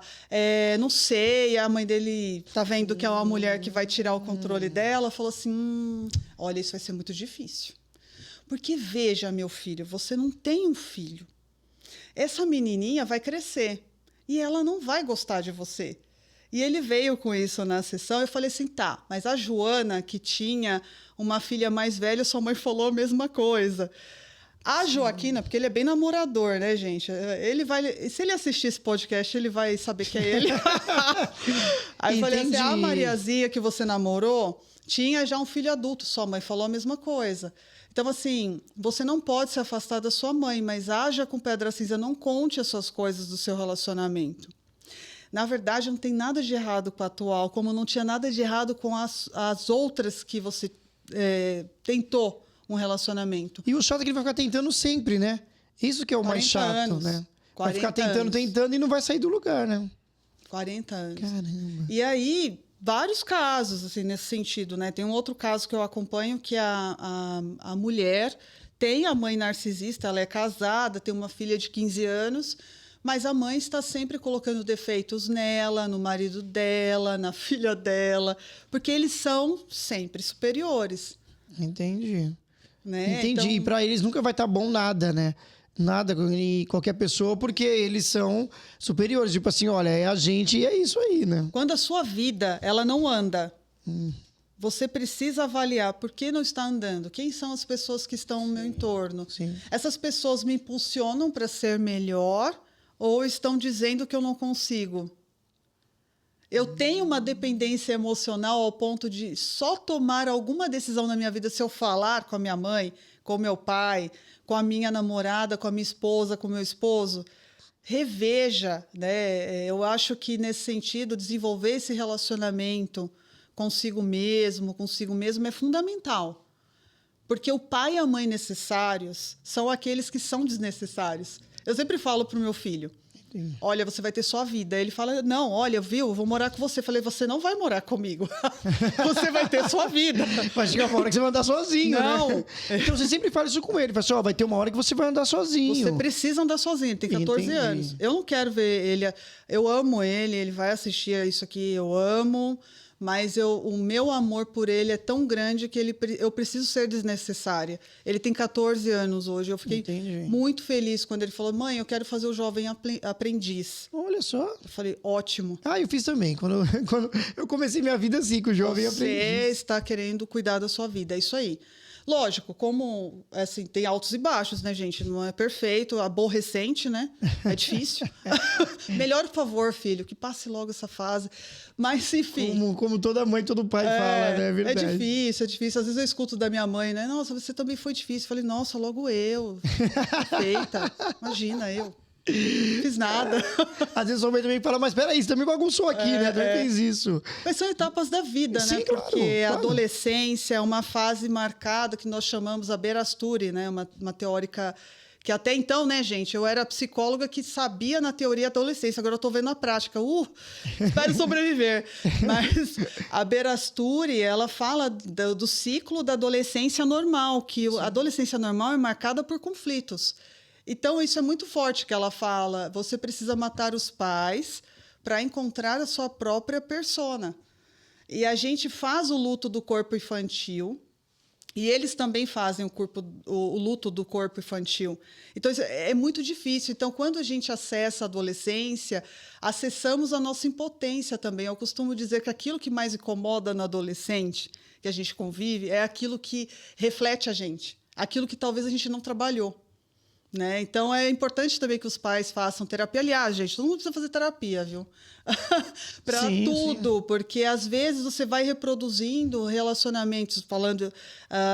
não sei. A mãe dele tá vendo que é uma mulher que vai tirar o controle dela. Falou assim: olha, isso vai ser muito difícil. Porque, veja, meu filho, você não tem um filho. Essa menininha vai crescer e ela não vai gostar de você. E ele veio com isso na sessão. Eu falei assim, tá, mas a Joana, que tinha uma filha mais velha, sua mãe falou a mesma coisa. A Joaquina, porque ele é bem namorador, né, gente? Ele vai, se ele assistir esse podcast, ele vai saber que é ele. Aí eu falei assim, a Mariazinha que você namorou tinha já um filho adulto. Sua mãe falou a mesma coisa. Então, assim, você não pode se afastar da sua mãe, mas haja com pedra cinza, não conte as suas coisas do seu relacionamento. Na verdade, não tem nada de errado com a atual, como não tinha nada de errado com as outras que você tentou um relacionamento. E o chato é que ele vai ficar tentando sempre, né? Isso que é o mais chato, anos, né? Vai ficar tentando e não vai sair do lugar, né? 40 anos. Caramba. E aí, vários casos, assim, nesse sentido, né? Tem um outro caso que eu acompanho, que a mulher tem a mãe narcisista, ela é casada, tem uma filha de 15 anos... Mas a mãe está sempre colocando defeitos nela, no marido dela, na filha dela, porque eles são sempre superiores. Entendi. Né? Entendi. Então, E para eles nunca vai estar bom nada, né? Nada com qualquer pessoa, porque eles são superiores. Tipo assim, olha, é a gente e é isso aí, né? quando a sua vida ela não anda, você precisa avaliar por que não está andando. Quem são as pessoas que estão no meu entorno? Sim. Essas pessoas me impulsionam para ser melhor ou estão dizendo que eu não consigo? Eu tenho uma dependência emocional ao ponto de só tomar alguma decisão na minha vida se eu falar com a minha mãe, com o meu pai, com a minha namorada, com a minha esposa, com o meu esposo. Reveja, né? Eu acho que, nesse sentido, desenvolver esse relacionamento consigo mesmo é fundamental. Porque o pai e a mãe necessários são aqueles que são desnecessários. Eu sempre falo para o meu filho, olha, você vai ter sua vida. Ele fala, não, olha, viu, eu vou morar com você. Eu falei, você não vai morar comigo. Você vai ter sua vida. Vai chegar uma hora que você vai andar sozinho, não. Né? Então você sempre fala isso com ele. Fala assim, vai ter uma hora que você vai andar sozinho. Você precisa andar sozinho, ele tem 14 anos. Eu não quero ver ele... Eu amo ele vai assistir isso aqui, eu amo... Mas o meu amor por ele é tão grande que eu preciso ser desnecessária. Ele tem 14 anos hoje. Eu fiquei muito feliz quando ele falou, mãe, eu quero fazer o jovem aprendiz. Olha só. Eu falei, ótimo. Eu fiz também. Quando eu comecei minha vida assim, com o jovem aprendiz. Você está querendo cuidar da sua vida, é isso aí. Lógico, como assim, tem altos e baixos, né, gente? Não é perfeito, aborrecente, né? É difícil. Melhor, por favor, filho, que passe logo essa fase. Mas, enfim. Como toda mãe, todo pai fala, né? É verdade. É difícil. Às vezes eu escuto da minha mãe, né? Nossa, você também foi difícil. Eu falei, nossa, logo eu. Feita. Imagina, eu. Não fiz nada. Às vezes a mãe também fala, mas peraí, você também bagunçou aqui, né? Também fez isso. Mas são etapas da vida, Sim, né? claro, Porque a adolescência é uma fase marcada que nós chamamos a Berasturi, né? Uma teórica que até então, né, gente? Eu era psicóloga que sabia na teoria da adolescência, agora eu estou vendo na prática. Espero sobreviver. Mas a Berasturi, ela fala do ciclo da adolescência normal, que a adolescência normal é marcada por conflitos. Então, isso é muito forte que ela fala. Você precisa matar os pais para encontrar a sua própria persona. E a gente faz o luto do corpo infantil e eles também fazem o luto do corpo infantil. Então, isso é muito difícil. Então, quando a gente acessa a adolescência, acessamos a nossa impotência também. Eu costumo dizer que aquilo que mais incomoda no adolescente, que a gente convive, é aquilo que reflete a gente. Aquilo que talvez a gente não trabalhou. Né? Então, é importante também que os pais façam terapia. Aliás, gente, todo mundo precisa fazer terapia, viu? Para tudo, sim. Porque às vezes você vai reproduzindo relacionamentos, falando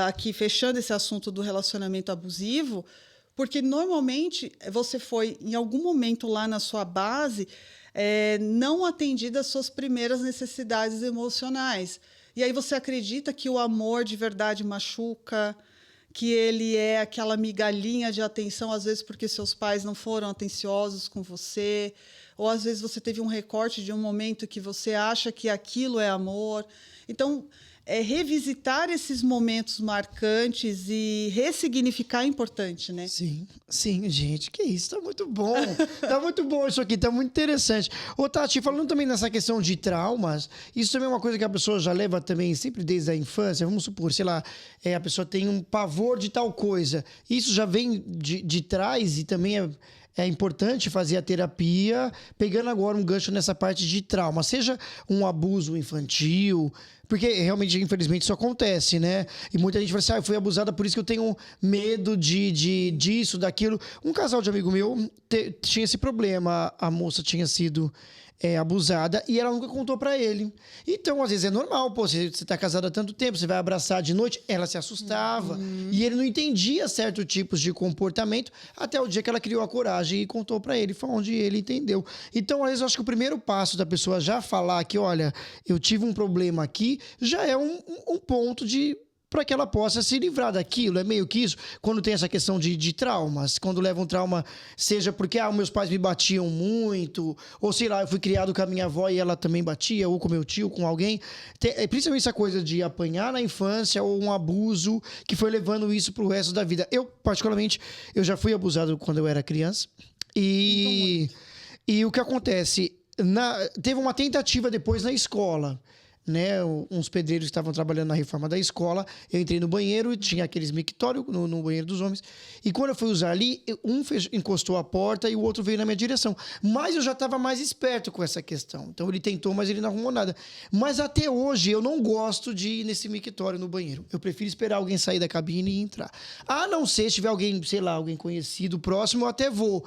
aqui, fechando esse assunto do relacionamento abusivo, porque normalmente você foi, em algum momento lá na sua base, não atendida às suas primeiras necessidades emocionais. E aí você acredita que o amor de verdade machuca, que ele é aquela migalhinha de atenção, às vezes porque seus pais não foram atenciosos com você, ou às vezes você teve um recorte de um momento que você acha que aquilo é amor. Então, revisitar esses momentos marcantes e ressignificar é importante, né? Sim, sim, gente, que isso, tá muito bom. Tá muito bom isso aqui, tá muito interessante. Ô, Tati, falando também nessa questão de traumas, isso também é uma coisa que a pessoa já leva também sempre desde a infância. Vamos supor, sei lá, a pessoa tem um pavor de tal coisa. Isso já vem de trás e também é importante fazer a terapia, pegando agora um gancho nessa parte de trauma, seja um abuso infantil, porque realmente, infelizmente, isso acontece, né? E muita gente fala assim, eu fui abusada, por isso que eu tenho medo disso, daquilo. Um casal de amigo meu tinha esse problema, a moça tinha sido abusada e ela nunca contou pra ele. Então, às vezes é normal, pô, você tá casado há tanto tempo, você vai abraçar de noite, ela se assustava e ele não entendia certos tipos de comportamento até o dia que ela criou a coragem e contou pra ele, foi onde ele entendeu. Então, às vezes, eu acho que o primeiro passo da pessoa já falar que, olha, eu tive um problema aqui, já é um ponto para que ela possa se livrar daquilo. É meio que isso, quando tem essa questão de traumas, quando leva um trauma, seja porque meus pais me batiam muito, ou sei lá, eu fui criado com a minha avó e ela também batia, ou com meu tio, com alguém. Principalmente essa coisa de apanhar na infância ou um abuso que foi levando isso pro resto da vida. Eu, particularmente, eu já fui abusado quando eu era criança. E o que acontece? Teve uma tentativa depois na escola, né? Uns pedreiros que estavam trabalhando na reforma da escola. Eu entrei no banheiro e tinha aqueles mictórios no banheiro dos homens. E quando eu fui usar ali, encostou a porta e o outro veio na minha direção. Mas eu já estava mais esperto com essa questão. Então ele tentou, mas ele não arrumou nada. Mas até hoje eu não gosto de ir nesse mictório no banheiro. Eu prefiro esperar alguém sair da cabine e entrar. A não ser se tiver alguém, sei lá, alguém conhecido, próximo, eu até vou.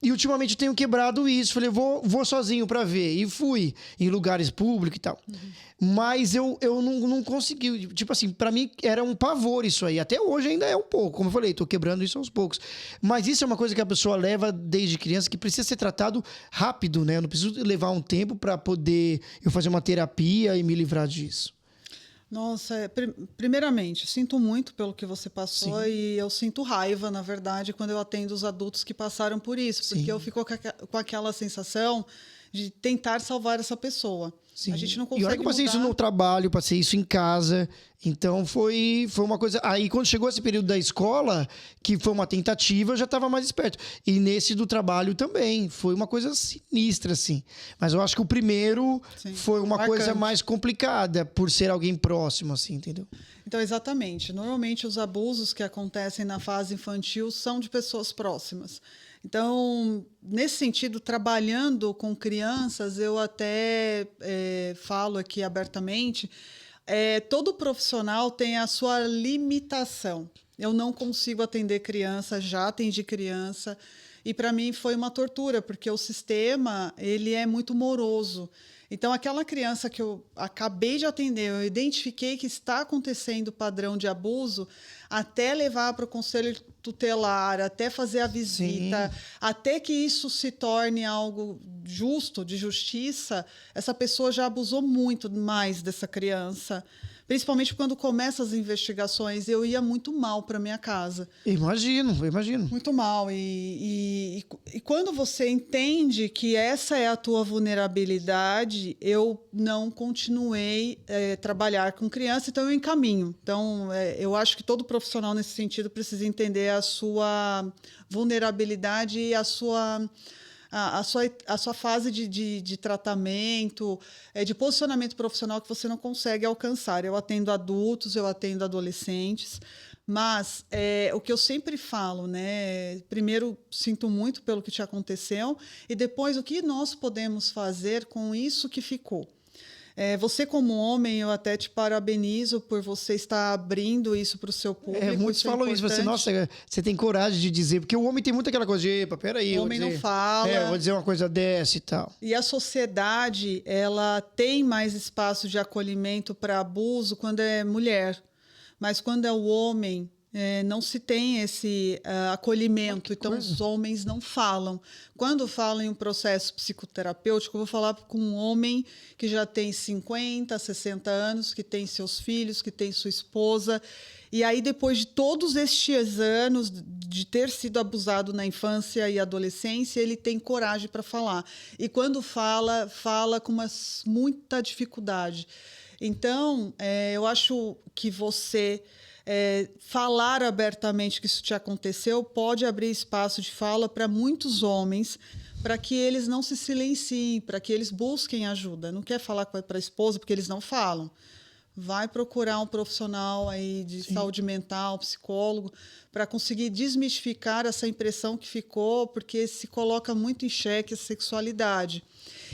E ultimamente eu tenho quebrado isso. Falei, vou sozinho pra ver. E fui em lugares públicos e tal. Mas eu não consegui. Tipo assim, pra mim era um pavor isso aí. Até hoje ainda é um pouco. Como eu falei, tô quebrando isso aos poucos. Mas isso é uma coisa que a pessoa leva desde criança, que precisa ser tratado rápido, né? Eu não preciso levar um tempo pra poder eu fazer uma terapia e me livrar disso. Nossa, primeiramente, sinto muito pelo que você passou. Sim. E eu sinto raiva, na verdade, quando eu atendo os adultos que passaram por isso, porque Sim. eu fico com aquela sensação de tentar salvar essa pessoa. Sim. A gente não consegue. E olha que eu passei isso no trabalho, passei isso em casa. Então foi uma coisa. Aí quando chegou esse período da escola, que foi uma tentativa, eu já estava mais esperto. E nesse do trabalho também. Foi uma coisa sinistra, assim. Mas eu acho que o primeiro Sim. foi uma Marcante. Coisa mais complicada, por ser alguém próximo, assim, entendeu? Então, exatamente. Normalmente os abusos que acontecem na fase infantil são de pessoas próximas. Então, nesse sentido, trabalhando com crianças, eu até falo aqui abertamente, todo profissional tem a sua limitação. Eu não consigo atender criança, já atendi criança, e para mim foi uma tortura, porque o sistema ele é muito moroso. Então, aquela criança que eu acabei de atender, eu identifiquei que está acontecendo padrão de abuso, até levar para o conselho tutelar, até fazer a visita, Sim. até que isso se torne algo justo, de justiça, essa pessoa já abusou muito mais dessa criança. Principalmente quando começam as investigações, eu ia muito mal para minha casa. Imagino. Muito mal. E quando você entende que essa é a tua vulnerabilidade, eu não continuei trabalhar com criança, então eu encaminho. Então, eu acho que todo profissional nesse sentido precisa entender a sua vulnerabilidade e a sua fase de tratamento, de posicionamento profissional que você não consegue alcançar. Eu atendo adultos, eu atendo adolescentes, mas o que eu sempre falo, né? Primeiro, sinto muito pelo que te aconteceu, e depois, o que nós podemos fazer com isso que ficou? Você, como homem, eu até te parabenizo por você estar abrindo isso para o seu público. Muitos falam isso. Você tem coragem de dizer, porque o homem tem muito aquela coisa de, epa, peraí. O homem não fala. Eu vou dizer uma coisa dessa e tal. E a sociedade, ela tem mais espaço de acolhimento para abuso quando é mulher. Mas quando é o homem, não se tem esse acolhimento. Então, os homens não falam. Quando falam em um processo psicoterapêutico, eu vou falar com um homem que já tem 50, 60 anos, que tem seus filhos, que tem sua esposa. E aí, depois de todos estes anos de ter sido abusado na infância e adolescência, ele tem coragem para falar. E quando fala com muita dificuldade. Então, eu acho que você falar abertamente que isso te aconteceu pode abrir espaço de fala para muitos homens, para que eles não se silenciem, para que eles busquem ajuda. Não quer falar para a esposa porque eles não falam. Vai procurar um profissional aí de saúde mental, psicólogo, para conseguir desmistificar essa impressão que ficou, porque se coloca muito em xeque a sexualidade.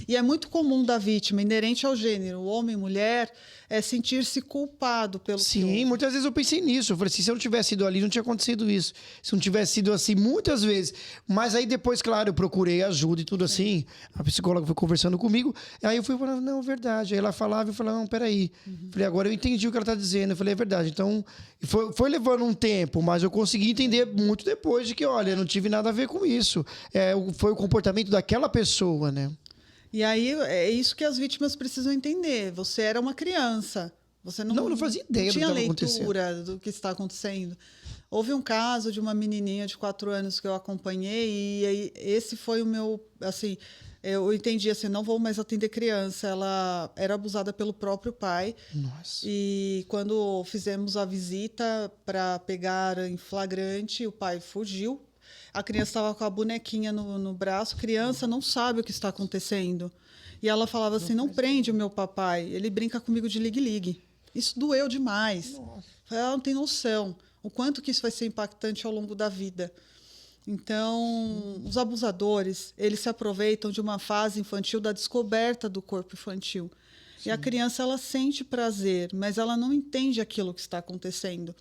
E é muito comum da vítima, inerente ao gênero, homem e mulher, sentir-se culpado pelo que Sim, houve. muitas vezes eu pensei nisso. Eu falei assim, se eu não tivesse ido ali, não tinha acontecido isso. Se não tivesse sido assim, muitas vezes. Mas aí depois, claro, eu procurei ajuda e tudo assim. A psicóloga foi conversando comigo. Aí eu fui falando, não, é verdade. Aí ela falava e eu falava, não, peraí. Falei, agora eu entendi o que ela está dizendo. Eu falei, é verdade. Então, foi levando um tempo, mas eu consegui entender muito depois de que, olha, não tive nada a ver com isso. Foi o comportamento daquela pessoa, né? E aí é isso que as vítimas precisam entender. Você era uma criança. Você Não fazia ideia do que tinha estava leitura do que está acontecendo. Houve um caso de uma menininha de 4 anos que eu acompanhei e aí, esse foi o meu... Assim, eu entendi assim, não vou mais atender criança. Ela era abusada pelo próprio pai. Nossa. E quando fizemos a visita para pegar em flagrante, o pai fugiu. A criança estava com a bonequinha no braço. Criança não sabe o que está acontecendo. E ela falava assim, não prende o meu papai. Ele brinca comigo de ligue-ligue. Isso doeu demais. Nossa. Ela não tem noção o quanto que isso vai ser impactante ao longo da vida. Então, os abusadores, eles se aproveitam de uma fase infantil da descoberta do corpo infantil. Sim. E a criança, ela sente prazer, mas ela não entende aquilo que está acontecendo.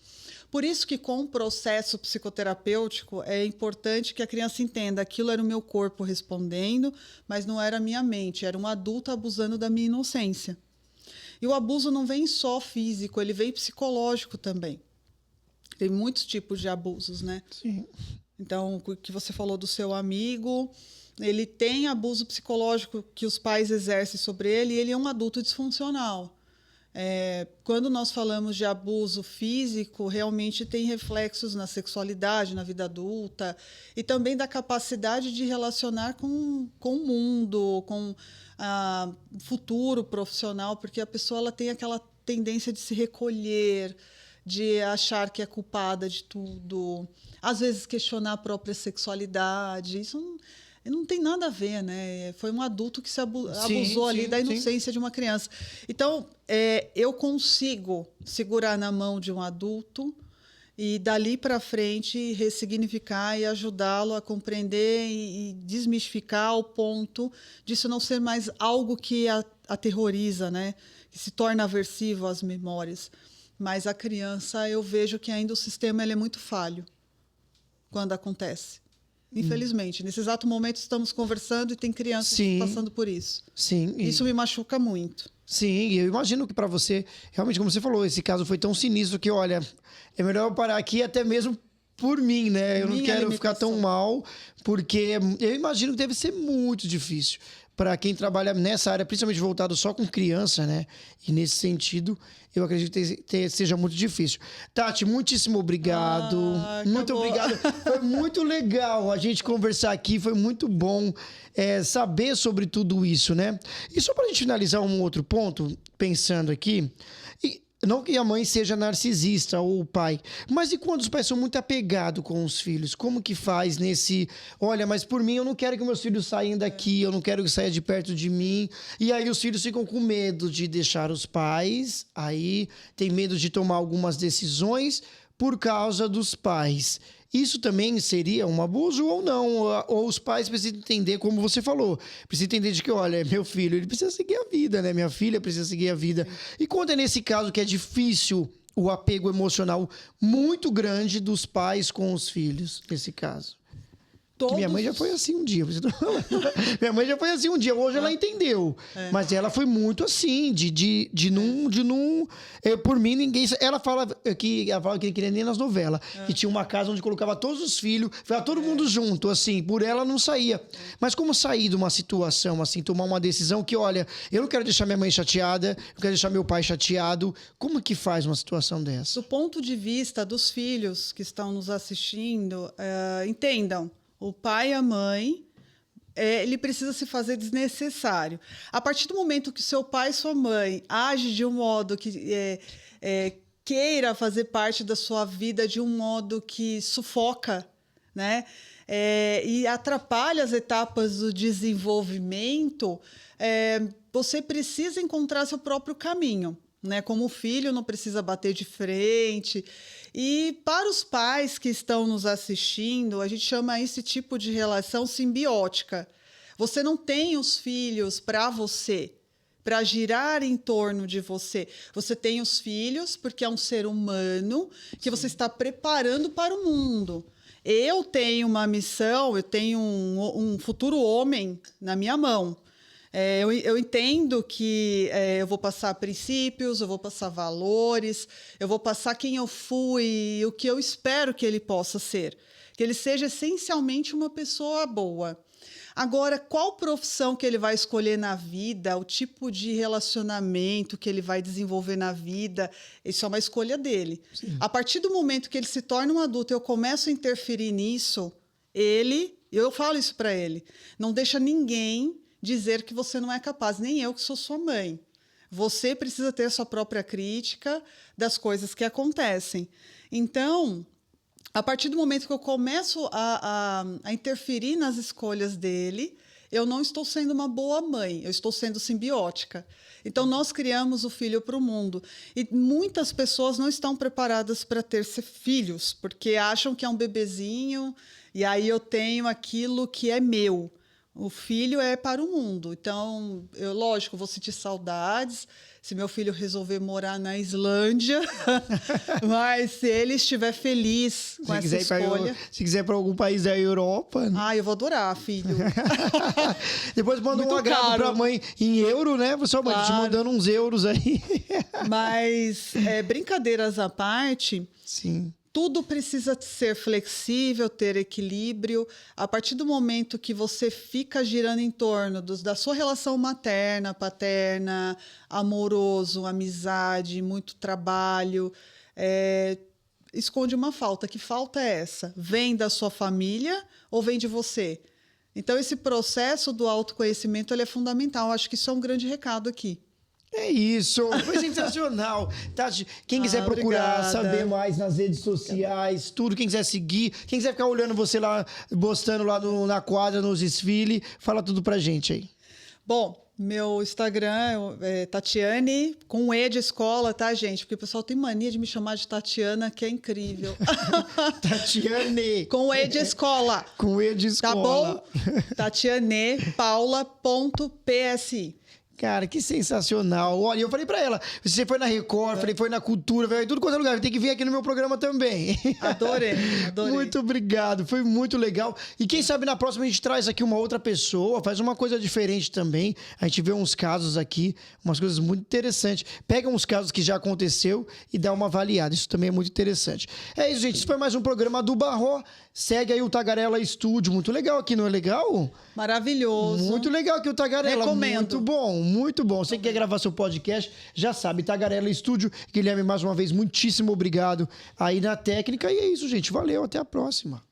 Por isso que, com o processo psicoterapêutico, é importante que a criança entenda que aquilo era o meu corpo respondendo, mas não era a minha mente, era um adulto abusando da minha inocência. E o abuso não vem só físico, ele vem psicológico também. Tem muitos tipos de abusos, né? Sim. Então, o que você falou do seu amigo, ele tem abuso psicológico que os pais exercem sobre ele e ele é um adulto disfuncional. Quando nós falamos de abuso físico, realmente tem reflexos na sexualidade, na vida adulta, e também da capacidade de relacionar com o mundo, com o futuro profissional, porque a pessoa ela tem aquela tendência de se recolher, de achar que é culpada de tudo, às vezes questionar a própria sexualidade. Isso não tem nada a ver, né? Foi um adulto que se abusou ali da inocência de uma criança. Então, eu consigo segurar na mão de um adulto e, dali para frente, ressignificar e ajudá-lo a compreender e desmistificar ao ponto disso não ser mais algo que aterroriza, né? Que se torna aversivo às memórias. Mas a criança, eu vejo que ainda o sistema ele é muito falho quando acontece. Infelizmente, nesse exato momento estamos conversando e tem crianças passando por isso. Sim. Isso me machuca muito. Sim, eu imagino que para você, realmente, como você falou, esse caso foi tão sinistro que, olha, é melhor eu parar aqui até mesmo por mim, né? Eu não quero ficar tão mal, porque eu imagino que deve ser muito difícil para quem trabalha nessa área, principalmente voltado só com criança, né? E nesse sentido, eu acredito que seja muito difícil. Tati, muitíssimo obrigado. Muito obrigado. Foi muito legal a gente conversar aqui, foi muito bom saber sobre tudo isso, né? E só para a gente finalizar um outro ponto, pensando aqui... Não que a mãe seja narcisista ou o pai, mas e quando os pais são muito apegados com os filhos? Como que faz nesse... Olha, mas por mim eu não quero que meus filhos saiam daqui, eu não quero que saia de perto de mim. E aí os filhos ficam com medo de deixar os pais, aí tem medo de tomar algumas decisões por causa dos pais. Isso também seria um abuso ou não? Ou os pais precisam entender, como você falou, precisam entender de que, olha, meu filho, ele precisa seguir a vida, né? Minha filha precisa seguir a vida. E quando é nesse caso que é difícil o apego emocional muito grande dos pais com os filhos, nesse caso? Que minha mãe já foi assim um dia. Minha mãe já foi assim um dia. Hoje ela entendeu. Mas ela foi muito assim, de não... por mim, ninguém... Ela falava que não queria nem nas novelas. Que tinha uma casa onde colocava todos os filhos, ficava todo mundo junto, assim. Por ela não saía. Mas como sair de uma situação, assim, tomar uma decisão que, olha, eu não quero deixar minha mãe chateada, eu quero deixar meu pai chateado. Como que faz uma situação dessa? Do ponto de vista dos filhos que estão nos assistindo, entendam. O pai e a mãe ele precisa se fazer desnecessário. A partir do momento que seu pai e sua mãe agem de um modo que queira fazer parte da sua vida de um modo que sufoca, né? E atrapalha as etapas do desenvolvimento, você precisa encontrar seu próprio caminho, né? Como filho, não precisa bater de frente. E para os pais que estão nos assistindo, a gente chama esse tipo de relação simbiótica. Você não tem os filhos para você, para girar em torno de você. Você tem os filhos porque é um ser humano que você está preparando para o mundo. Eu tenho uma missão, eu tenho um futuro homem na minha mão. Eu entendo que eu vou passar princípios, eu vou passar valores, eu vou passar quem eu fui e o que eu espero que ele possa ser. Que ele seja essencialmente uma pessoa boa. Agora, qual profissão que ele vai escolher na vida, o tipo de relacionamento que ele vai desenvolver na vida, isso é uma escolha dele. Sim. A partir do momento que ele se torna um adulto, eu começo a interferir nisso, eu falo isso para ele, não deixa ninguém dizer que você não é capaz, nem eu que sou sua mãe. Você precisa ter sua própria crítica das coisas que acontecem. Então, a partir do momento que eu começo a interferir nas escolhas dele, eu não estou sendo uma boa mãe, eu estou sendo simbiótica. Então, nós criamos o filho para o mundo. E muitas pessoas não estão preparadas para ter filhos, porque acham que é um bebezinho, e aí eu tenho aquilo que é meu. O filho é para o mundo. Então, lógico, vou sentir saudades se meu filho resolver morar na Islândia, mas se ele estiver feliz com essa escolha... Se quiser ir para algum país da Europa... Eu vou adorar, filho. Depois manda um agrado para a mãe em euro, né? Só te mandando uns euros aí. Mas, brincadeiras à parte... Sim. Tudo precisa ser flexível, ter equilíbrio. A partir do momento que você fica girando em torno da sua relação materna, paterna, amoroso, amizade, muito trabalho, esconde uma falta. Que falta é essa? Vem da sua família ou vem de você? Então, esse processo do autoconhecimento ele é fundamental. Acho que isso é um grande recado aqui. É isso, foi sensacional. Tati, quem quiser procurar, saber mais nas redes sociais, tudo, quem quiser seguir, quem quiser ficar olhando você lá, postando lá na quadra, nos desfiles, fala tudo pra gente aí. Bom, meu Instagram é Tatiane, com E de escola, tá, gente? Porque o pessoal tem mania de me chamar de Tatiana, que é incrível. Tatiane. Com E de escola. Com E de escola. Tá bom? tatianepaula.psi. Cara, que sensacional. Olha, eu falei pra ela, você foi na Record, falei, foi na Cultura, foi em tudo quanto é lugar, tem que vir aqui no meu programa também. Adorei. Muito obrigado, foi muito legal. E quem sabe na próxima a gente traz aqui uma outra pessoa, faz uma coisa diferente também. A gente vê uns casos aqui, umas coisas muito interessantes. Pega uns casos que já aconteceu e dá uma avaliada. Isso também é muito interessante. É isso, gente. Isso foi mais um programa do Barró. Segue aí o Tagarela Estúdio. Muito legal aqui, não é legal? Maravilhoso. Muito legal aqui o Tagarela. Recomendo. Muito bom, muito bom. Você que quer gravar seu podcast, já sabe, Tagarela Estúdio. Guilherme, mais uma vez, muitíssimo obrigado aí na técnica. E é isso, gente. Valeu, até a próxima.